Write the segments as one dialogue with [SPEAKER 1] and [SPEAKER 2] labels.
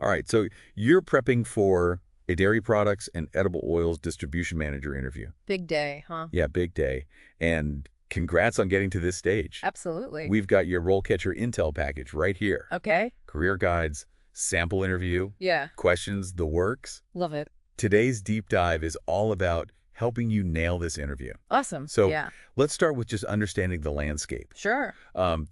[SPEAKER 1] All right, so you're prepping for a dairy products and edible oils distribution manager interview.
[SPEAKER 2] Big day, huh?
[SPEAKER 1] Yeah, big day. And congrats on getting to this stage.
[SPEAKER 2] Absolutely.
[SPEAKER 1] We've got your RoleCatcher Intel package right here.
[SPEAKER 2] Okay.
[SPEAKER 1] Career guides, sample interview,
[SPEAKER 2] Yeah.
[SPEAKER 1] questions, the works.
[SPEAKER 2] Love it.
[SPEAKER 1] Today's deep dive is all about helping you nail this interview.
[SPEAKER 2] Awesome.
[SPEAKER 1] So
[SPEAKER 2] Yeah.
[SPEAKER 1] let's start with just understanding the landscape.
[SPEAKER 2] Sure.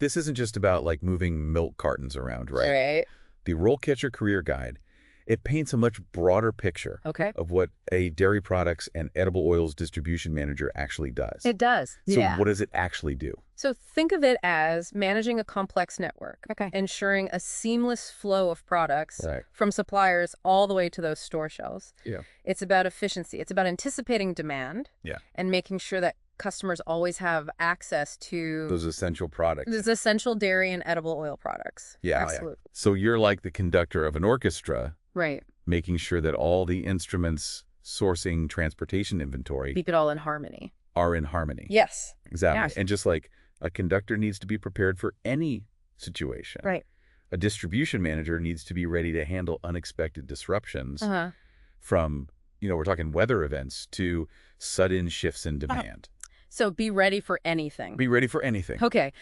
[SPEAKER 1] This isn't just about like moving milk cartons around, right?
[SPEAKER 2] Right.
[SPEAKER 1] The RoleCatcher Career Guide, it paints a much broader picture
[SPEAKER 2] Okay.
[SPEAKER 1] of what a dairy products and edible oils distribution manager actually does.
[SPEAKER 2] It does.
[SPEAKER 1] So
[SPEAKER 2] Yeah.
[SPEAKER 1] what does it actually do?
[SPEAKER 2] So think of it as managing a complex network.
[SPEAKER 3] Okay.
[SPEAKER 2] Ensuring a seamless flow of products
[SPEAKER 1] Right.
[SPEAKER 2] from suppliers all the way to those store shelves.
[SPEAKER 1] Yeah.
[SPEAKER 2] It's about efficiency. It's about anticipating demand.
[SPEAKER 1] Yeah.
[SPEAKER 2] And making sure that customers always have access to
[SPEAKER 1] Those essential products.
[SPEAKER 2] those essential dairy and edible oil products.
[SPEAKER 1] Yeah.
[SPEAKER 2] Absolutely.
[SPEAKER 1] So you're like the conductor of an orchestra,
[SPEAKER 2] Right.
[SPEAKER 1] making sure that all the instruments, sourcing, transportation inventory
[SPEAKER 2] Keep it all in harmony.
[SPEAKER 1] are in harmony.
[SPEAKER 2] Yes.
[SPEAKER 1] Exactly.
[SPEAKER 2] Yes.
[SPEAKER 1] And just like a conductor needs to be prepared for any situation.
[SPEAKER 2] Right.
[SPEAKER 1] A distribution manager needs to be ready to handle unexpected disruptions
[SPEAKER 2] Uh-huh.
[SPEAKER 1] from, we're talking weather events to sudden shifts in demand.
[SPEAKER 2] So be ready for anything.
[SPEAKER 1] Be ready for anything.
[SPEAKER 2] Okay.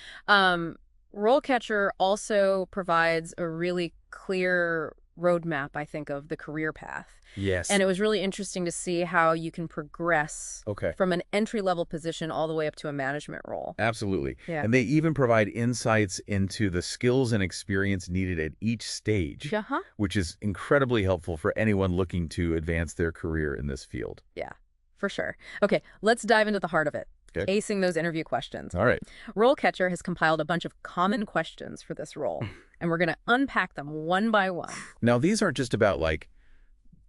[SPEAKER 2] RoleCatcher also provides a really clear roadmap, I think, of the career path.
[SPEAKER 1] Yes.
[SPEAKER 2] And it was really interesting to see how you can progress
[SPEAKER 1] Okay.
[SPEAKER 2] from an entry-level position all the way up to a management role.
[SPEAKER 1] Absolutely.
[SPEAKER 2] Yeah.
[SPEAKER 1] And they even provide insights into the skills and experience needed at each stage,
[SPEAKER 2] Uh-huh.
[SPEAKER 1] which is incredibly helpful for anyone looking to advance their career in this field.
[SPEAKER 2] Yeah, for sure. Okay, let's dive into the heart of it.
[SPEAKER 1] Okay.
[SPEAKER 2] Acing those interview questions.
[SPEAKER 1] All right.
[SPEAKER 2] RoleCatcher has compiled a bunch of common questions for this role, and we're going to unpack them one by one.
[SPEAKER 1] Now, these aren't just about like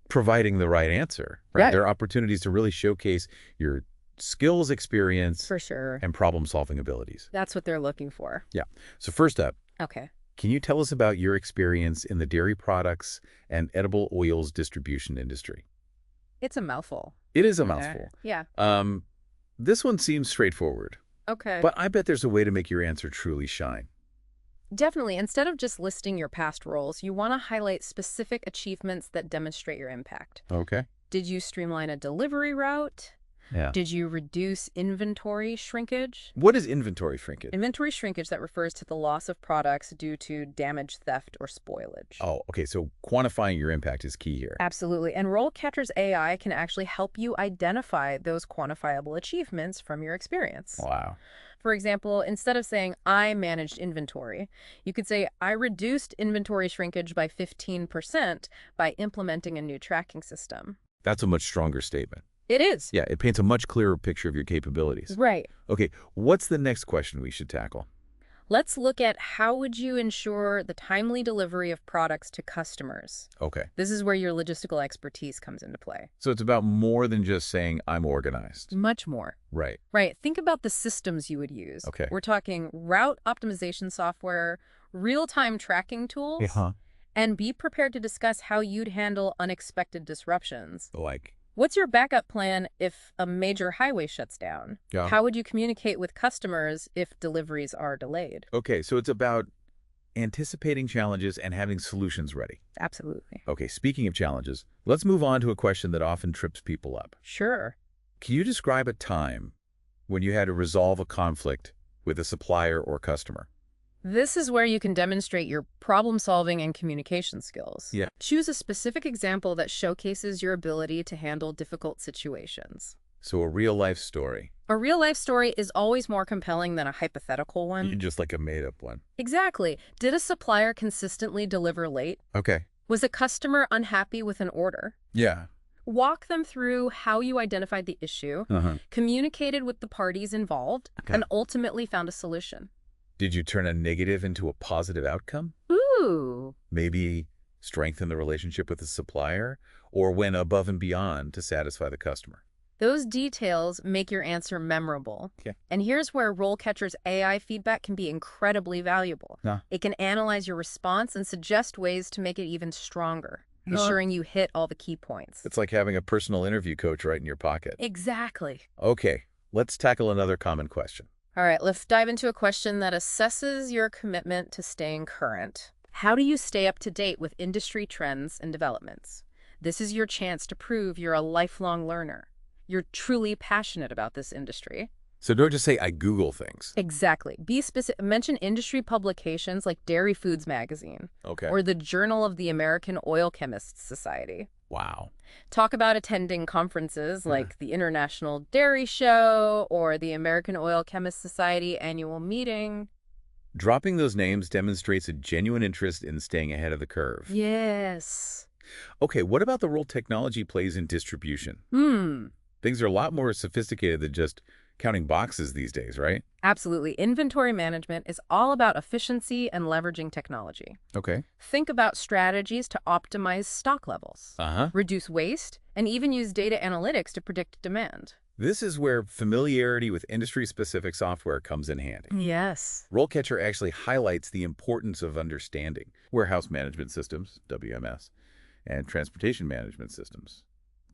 [SPEAKER 1] providing the right answer, right?
[SPEAKER 2] Right.
[SPEAKER 1] They're opportunities to really showcase your skills, experience,
[SPEAKER 2] For sure.
[SPEAKER 1] and problem-solving abilities.
[SPEAKER 2] That's what they're looking for.
[SPEAKER 1] Yeah. So first up,
[SPEAKER 2] Okay.
[SPEAKER 1] can you tell us about your experience in the dairy products and edible oils distribution industry?
[SPEAKER 2] It's a mouthful.
[SPEAKER 1] It is a mouthful.
[SPEAKER 2] Yeah.
[SPEAKER 1] This one seems straightforward,
[SPEAKER 2] Okay.
[SPEAKER 1] but I bet there's a way to make your answer truly shine.
[SPEAKER 2] Definitely. Instead of just listing your past roles, you want to highlight specific achievements that demonstrate your impact.
[SPEAKER 1] Okay.
[SPEAKER 2] Did you streamline a delivery route?
[SPEAKER 1] Yeah.
[SPEAKER 2] Did you reduce inventory shrinkage?
[SPEAKER 1] What is inventory shrinkage?
[SPEAKER 2] Inventory shrinkage that refers to the loss of products due to damage, theft, or spoilage.
[SPEAKER 1] Oh, okay. So quantifying your impact is key here.
[SPEAKER 2] Absolutely. And RoleCatcher's AI can actually help you identify those quantifiable achievements from your experience.
[SPEAKER 1] Wow.
[SPEAKER 2] For example, instead of saying, I managed inventory, you could say, I reduced inventory shrinkage by 15% by implementing a new tracking system.
[SPEAKER 1] That's a much stronger statement.
[SPEAKER 2] It is.
[SPEAKER 1] Yeah, it paints a much clearer picture of your capabilities.
[SPEAKER 2] Right.
[SPEAKER 1] Okay, what's the next question we should tackle?
[SPEAKER 2] Let's look at how would you ensure the timely delivery of products to customers.
[SPEAKER 1] Okay,
[SPEAKER 2] This is where your logistical expertise comes into play.
[SPEAKER 1] so it's about more than just saying, I'm organized.
[SPEAKER 2] Much more.
[SPEAKER 1] Right.
[SPEAKER 2] Right. Think about the systems you would use.
[SPEAKER 1] Okay.
[SPEAKER 2] We're talking route optimization software, real-time tracking tools, and be prepared to discuss how you'd handle unexpected disruptions.
[SPEAKER 1] Like,
[SPEAKER 2] What's your backup plan if a major highway shuts down?
[SPEAKER 1] Yeah.
[SPEAKER 2] How would you communicate with customers if deliveries are delayed?
[SPEAKER 1] okay, so it's about anticipating challenges and having solutions ready.
[SPEAKER 2] Absolutely.
[SPEAKER 1] Okay, speaking of challenges, let's move on to a question that often trips people up.
[SPEAKER 2] Sure.
[SPEAKER 1] Can you describe a time when you had to resolve a conflict with a supplier or customer?
[SPEAKER 2] This is where you can demonstrate your problem-solving and communication skills.
[SPEAKER 1] Yeah.
[SPEAKER 2] Choose a specific example that showcases your ability to handle difficult situations.
[SPEAKER 1] So a real-life story,
[SPEAKER 2] A real-life story is always more compelling than a hypothetical one.
[SPEAKER 1] just like a made-up one.
[SPEAKER 2] Exactly. Did a supplier consistently deliver late?
[SPEAKER 1] Okay.
[SPEAKER 2] Was a customer unhappy with an order?
[SPEAKER 1] Yeah.
[SPEAKER 2] Walk them through how you identified the issue, communicated with the parties involved,
[SPEAKER 1] Okay.
[SPEAKER 2] and ultimately found a solution.
[SPEAKER 1] Did you turn a negative into a positive outcome?
[SPEAKER 2] Ooh.
[SPEAKER 1] Maybe strengthen the relationship with the supplier, or went above and beyond to satisfy the customer?
[SPEAKER 2] Those details make your answer memorable.
[SPEAKER 1] Okay.
[SPEAKER 2] And here's where RoleCatcher's AI feedback can be incredibly valuable.
[SPEAKER 1] Huh.
[SPEAKER 2] It can analyze your response and suggest ways to make it even stronger, ensuring you hit all the key points.
[SPEAKER 1] It's like having a personal interview coach right in your pocket.
[SPEAKER 2] Exactly.
[SPEAKER 1] Okay, let's tackle another common question.
[SPEAKER 2] All right, let's dive into a question that assesses your commitment to staying current. How do you stay up to date with industry trends and developments? This is your chance to prove you're a lifelong learner. You're truly passionate about this industry.
[SPEAKER 1] So don't just say, I Google things.
[SPEAKER 2] Exactly. Be specific. Mention industry publications like Dairy Foods Magazine
[SPEAKER 1] Okay.
[SPEAKER 2] or the Journal of the American Oil Chemists Society.
[SPEAKER 1] Wow.
[SPEAKER 2] Talk about attending conferences like the International Dairy Show or the American Oil Chemists Society annual meeting.
[SPEAKER 1] Dropping those names demonstrates a genuine interest in staying ahead of the curve.
[SPEAKER 2] Yes.
[SPEAKER 1] Okay, what about the role technology plays in distribution? Things are a lot more sophisticated than just counting boxes these days, right?
[SPEAKER 2] Absolutely. Inventory management is all about efficiency and leveraging technology.
[SPEAKER 1] Okay.
[SPEAKER 2] Think about strategies to optimize stock levels,
[SPEAKER 1] Uh-huh.
[SPEAKER 2] reduce waste, and even use data analytics to predict demand.
[SPEAKER 1] This is where familiarity with industry-specific software comes in handy.
[SPEAKER 2] Yes.
[SPEAKER 1] RoleCatcher actually highlights the importance of understanding warehouse management systems, WMS, and transportation management systems,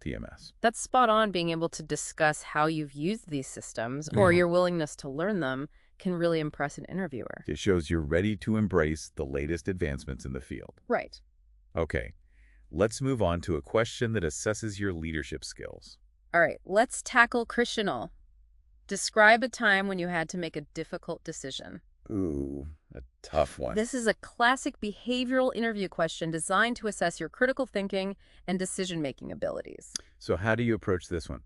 [SPEAKER 1] TMS.
[SPEAKER 2] That's spot on. Being able to discuss how you've used these systems or your willingness to learn them can really impress an interviewer.
[SPEAKER 1] It shows you're ready to embrace the latest advancements in the field.
[SPEAKER 2] Right.
[SPEAKER 1] Okay, let's move on to a question that assesses your leadership skills.
[SPEAKER 2] All right, let's tackle Krishnal. Describe a time when you had to make a difficult decision.
[SPEAKER 1] Ooh, a tough one.
[SPEAKER 2] This is a classic behavioral interview question designed to assess your critical thinking and decision-making abilities.
[SPEAKER 1] So how do you approach this one?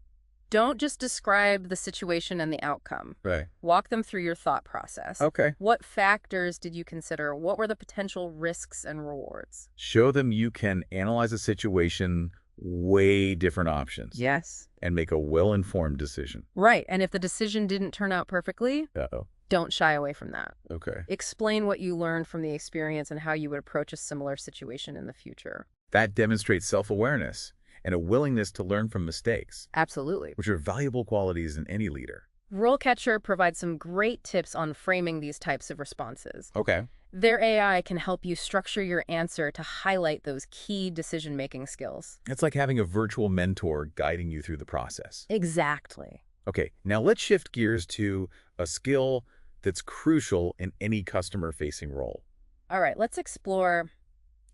[SPEAKER 2] Don't just describe the situation and the outcome.
[SPEAKER 1] Right.
[SPEAKER 2] Walk them through your thought process.
[SPEAKER 1] Okay.
[SPEAKER 2] What factors did you consider? What were the potential risks and rewards?
[SPEAKER 1] Show them you can analyze a situation, weigh different options,
[SPEAKER 2] Yes.
[SPEAKER 1] and make a well-informed decision.
[SPEAKER 2] Right, and if the decision didn't turn out perfectly,
[SPEAKER 1] Uh-oh.
[SPEAKER 2] don't shy away from that.
[SPEAKER 1] Okay.
[SPEAKER 2] Explain what you learned from the experience and how you would approach a similar situation in the future.
[SPEAKER 1] That demonstrates self-awareness and a willingness to learn from mistakes,
[SPEAKER 2] Absolutely.
[SPEAKER 1] which are valuable qualities in any leader.
[SPEAKER 2] RoleCatcher provides some great tips on framing these types of responses.
[SPEAKER 1] Okay.
[SPEAKER 2] Their AI can help you structure your answer to highlight those key decision-making skills.
[SPEAKER 1] It's like having a virtual mentor guiding you through the process.
[SPEAKER 2] Exactly.
[SPEAKER 1] Okay, now let's shift gears to a skill that's crucial in any customer-facing role.
[SPEAKER 2] All right, let's explore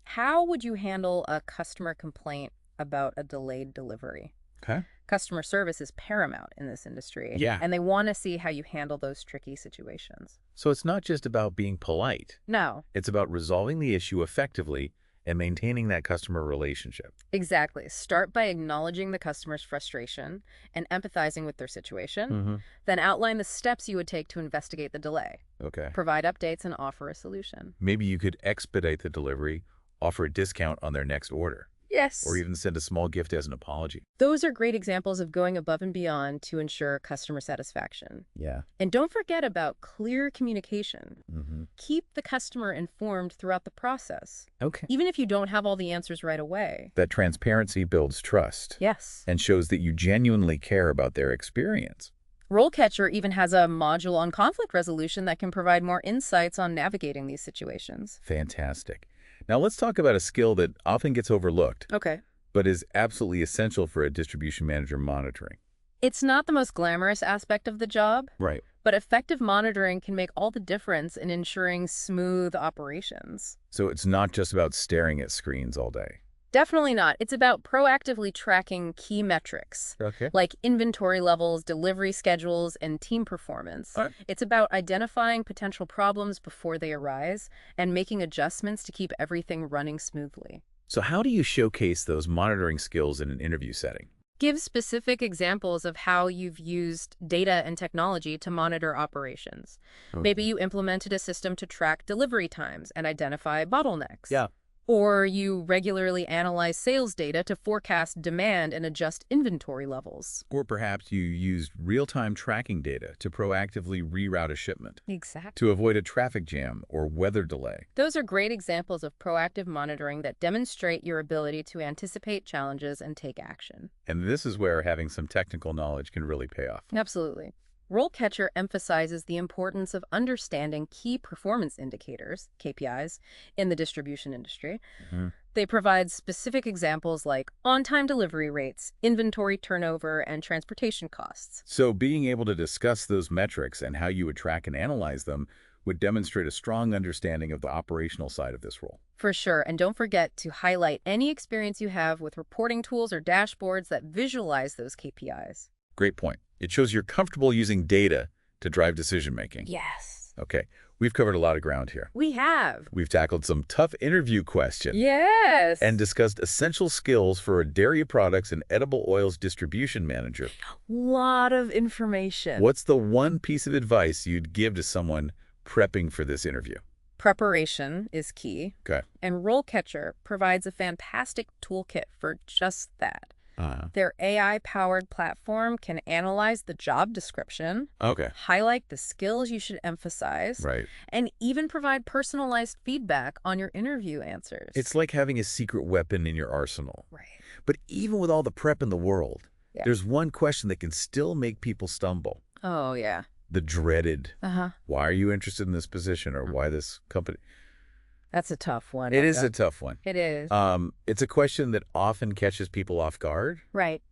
[SPEAKER 2] how would you handle a customer complaint about a delayed delivery?
[SPEAKER 1] Okay.
[SPEAKER 2] Customer service is paramount in this industry.
[SPEAKER 1] Yeah.
[SPEAKER 2] And they want to see how you handle those tricky situations.
[SPEAKER 1] So it's not just about being polite.
[SPEAKER 2] No,
[SPEAKER 1] It's about resolving the issue effectively and maintaining that customer relationship.
[SPEAKER 2] exactly. Start by acknowledging the customer's frustration and empathizing with their situation. Then outline the steps you would take to investigate the delay.
[SPEAKER 1] Okay.
[SPEAKER 2] Provide updates and offer a solution.
[SPEAKER 1] Maybe you could expedite the delivery, offer a discount on their next order,
[SPEAKER 2] Yes.
[SPEAKER 1] or even send a small gift as an apology.
[SPEAKER 2] Those are great examples of going above and beyond to ensure customer satisfaction.
[SPEAKER 1] Yeah.
[SPEAKER 2] And don't forget about clear communication. Keep the customer informed throughout the process,
[SPEAKER 1] Okay.
[SPEAKER 2] even if you don't have all the answers right away.
[SPEAKER 1] That transparency builds trust
[SPEAKER 2] Yes.
[SPEAKER 1] and shows that you genuinely care about their experience.
[SPEAKER 2] RoleCatcher even has a module on conflict resolution that can provide more insights on navigating these situations.
[SPEAKER 1] Fantastic. Now let's talk about a skill that often gets overlooked,
[SPEAKER 2] Okay.
[SPEAKER 1] but is absolutely essential for a distribution manager monitoring.
[SPEAKER 2] It's not the most glamorous aspect of the job,
[SPEAKER 1] Right.
[SPEAKER 2] but effective monitoring can make all the difference in ensuring smooth operations.
[SPEAKER 1] So it's not just about staring at screens all day.
[SPEAKER 2] Definitely not. It's about proactively tracking key metrics,
[SPEAKER 1] Okay.
[SPEAKER 2] like inventory levels, delivery schedules, and team performance.
[SPEAKER 1] All right.
[SPEAKER 2] It's about identifying potential problems before they arise and making adjustments to keep everything running smoothly.
[SPEAKER 1] So how do you showcase those monitoring skills in an interview setting?
[SPEAKER 2] Give specific examples of how you've used data and technology to monitor operations. Maybe you implemented a system to track delivery times and identify bottlenecks.
[SPEAKER 1] Yeah.
[SPEAKER 2] Or you regularly analyze sales data to forecast demand and adjust inventory levels.
[SPEAKER 1] Or perhaps you used real-time tracking data to proactively reroute a shipment
[SPEAKER 2] Exactly.
[SPEAKER 1] to avoid a traffic jam or weather delay.
[SPEAKER 2] Those are great examples of proactive monitoring that demonstrate your ability to anticipate challenges and take action.
[SPEAKER 1] And this is where having some technical knowledge can really pay off.
[SPEAKER 2] Absolutely. RoleCatcher emphasizes the importance of understanding key performance indicators, KPIs, in the distribution industry. They provide specific examples like on-time delivery rates, inventory turnover, and transportation costs.
[SPEAKER 1] So being able to discuss those metrics and how you would track and analyze them would demonstrate a strong understanding of the operational side of this role.
[SPEAKER 2] For sure. And don't forget to highlight any experience you have with reporting tools or dashboards that visualize those KPIs.
[SPEAKER 1] Great point. It shows you're comfortable using data to drive decision-making.
[SPEAKER 2] Yes.
[SPEAKER 1] Okay, we've covered a lot of ground here.
[SPEAKER 2] We have.
[SPEAKER 1] We've tackled some tough interview questions.
[SPEAKER 2] Yes.
[SPEAKER 1] And discussed essential skills for a dairy products and edible oils distribution manager.
[SPEAKER 2] Lot of information.
[SPEAKER 1] What's the one piece of advice you'd give to someone prepping for this interview?
[SPEAKER 2] Preparation is key.
[SPEAKER 1] Okay.
[SPEAKER 2] And RoleCatcher provides a fantastic toolkit for just that. Their AI-powered platform can analyze the job description,
[SPEAKER 1] Okay.
[SPEAKER 2] highlight the skills you should emphasize,
[SPEAKER 1] Right.
[SPEAKER 2] and even provide personalized feedback on your interview answers.
[SPEAKER 1] It's like having a secret weapon in your arsenal.
[SPEAKER 2] right.
[SPEAKER 1] But even with all the prep in the world,
[SPEAKER 2] Yeah.
[SPEAKER 1] there's one question that can still make people stumble.
[SPEAKER 2] Oh, yeah.
[SPEAKER 1] The dreaded,
[SPEAKER 2] Uh-huh.
[SPEAKER 1] why are you interested in this position or why this company?
[SPEAKER 2] That's a tough one.
[SPEAKER 1] It is
[SPEAKER 2] Olga.
[SPEAKER 1] a tough one.
[SPEAKER 2] It is.
[SPEAKER 1] It's a question that often catches people off guard,
[SPEAKER 2] Right.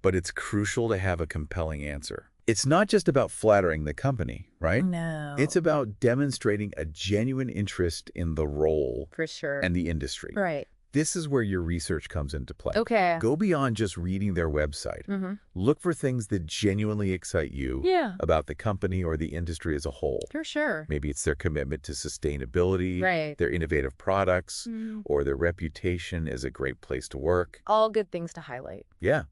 [SPEAKER 1] but it's crucial to have a compelling answer. It's not just about flattering the company, right?
[SPEAKER 2] No.
[SPEAKER 1] It's about demonstrating a genuine interest in the role
[SPEAKER 2] For sure.
[SPEAKER 1] and the industry.
[SPEAKER 2] Right.
[SPEAKER 1] This is where your research comes into play.
[SPEAKER 2] Okay.
[SPEAKER 1] Go beyond just reading their website.
[SPEAKER 2] Mm-hmm.
[SPEAKER 1] Look for things that genuinely excite you
[SPEAKER 2] Yeah.
[SPEAKER 1] about the company or the industry as a whole.
[SPEAKER 2] For sure.
[SPEAKER 1] Maybe it's their commitment to sustainability,
[SPEAKER 2] Right.
[SPEAKER 1] their innovative products,
[SPEAKER 2] Mm.
[SPEAKER 1] or their reputation as a great place to work.
[SPEAKER 2] All good things to highlight.
[SPEAKER 1] Yeah.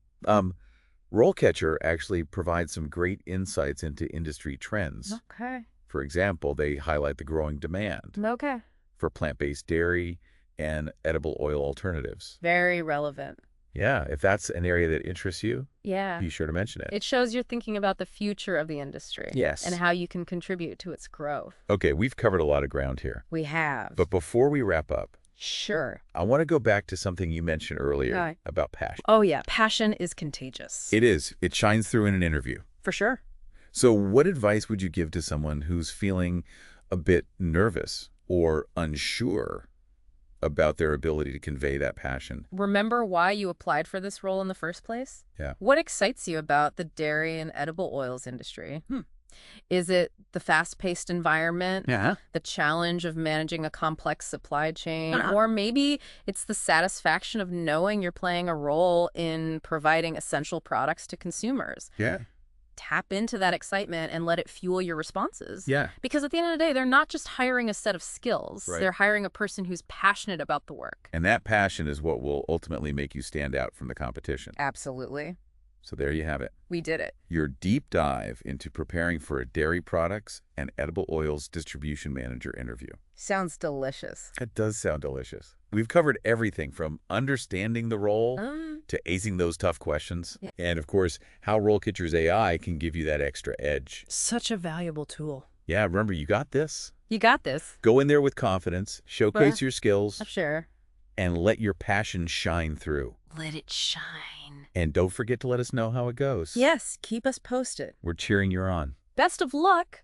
[SPEAKER 1] RoleCatcher actually provides some great insights into industry trends.
[SPEAKER 2] Okay.
[SPEAKER 1] For example, they highlight the growing demand
[SPEAKER 2] Okay.
[SPEAKER 1] for plant-based dairy and edible oil alternatives.
[SPEAKER 2] Very relevant.
[SPEAKER 1] Yeah, if that's an area that interests you,
[SPEAKER 2] Yeah.
[SPEAKER 1] be sure to mention it.
[SPEAKER 2] It shows you're thinking about the future of the industry.
[SPEAKER 1] Yes.
[SPEAKER 2] And how you can contribute to its growth.
[SPEAKER 1] Okay, we've covered a lot of ground here.
[SPEAKER 2] We have.
[SPEAKER 1] But before we wrap up,
[SPEAKER 2] Sure.
[SPEAKER 1] I want to go back to something you mentioned earlier
[SPEAKER 2] Right.
[SPEAKER 1] about passion.
[SPEAKER 2] Oh, yeah. Passion is contagious.
[SPEAKER 1] It is. It shines through in an interview.
[SPEAKER 2] For sure.
[SPEAKER 1] So what advice would you give to someone who's feeling a bit nervous or unsure about their ability to convey that passion?
[SPEAKER 2] Remember why you applied for this role in the first place?
[SPEAKER 1] Yeah.
[SPEAKER 2] What excites you about the dairy and edible oils industry? Is it the fast-paced environment?
[SPEAKER 1] Yeah.
[SPEAKER 2] The challenge of managing a complex supply chain?
[SPEAKER 1] Uh-huh.
[SPEAKER 2] Or maybe it's the satisfaction of knowing you're playing a role in providing essential products to consumers.
[SPEAKER 1] Yeah.
[SPEAKER 2] Tap into that excitement and let it fuel your responses.
[SPEAKER 1] Yeah.
[SPEAKER 2] Because at the end of the day, they're not just hiring a set of skills.
[SPEAKER 1] Right.
[SPEAKER 2] They're hiring a person who's passionate about the work.
[SPEAKER 1] And that passion is what will ultimately make you stand out from the competition.
[SPEAKER 2] Absolutely.
[SPEAKER 1] So there you have it.
[SPEAKER 2] We did it.
[SPEAKER 1] Your deep dive into preparing for a dairy products and edible oils distribution manager interview.
[SPEAKER 2] Sounds delicious.
[SPEAKER 1] That does sound delicious. We've covered everything from understanding the role to acing those tough questions.
[SPEAKER 2] Yeah.
[SPEAKER 1] And of course, how RoleCatcher's AI can give you that extra edge.
[SPEAKER 2] Such a valuable tool.
[SPEAKER 1] Yeah, remember, you got this.
[SPEAKER 2] You got this.
[SPEAKER 1] Go in there with confidence, showcase your skills,
[SPEAKER 2] Sure.
[SPEAKER 1] and let your passion shine through.
[SPEAKER 2] Let it shine.
[SPEAKER 1] And don't forget to let us know how it goes.
[SPEAKER 2] Yes, keep us posted.
[SPEAKER 1] We're cheering you on.
[SPEAKER 2] Best of luck.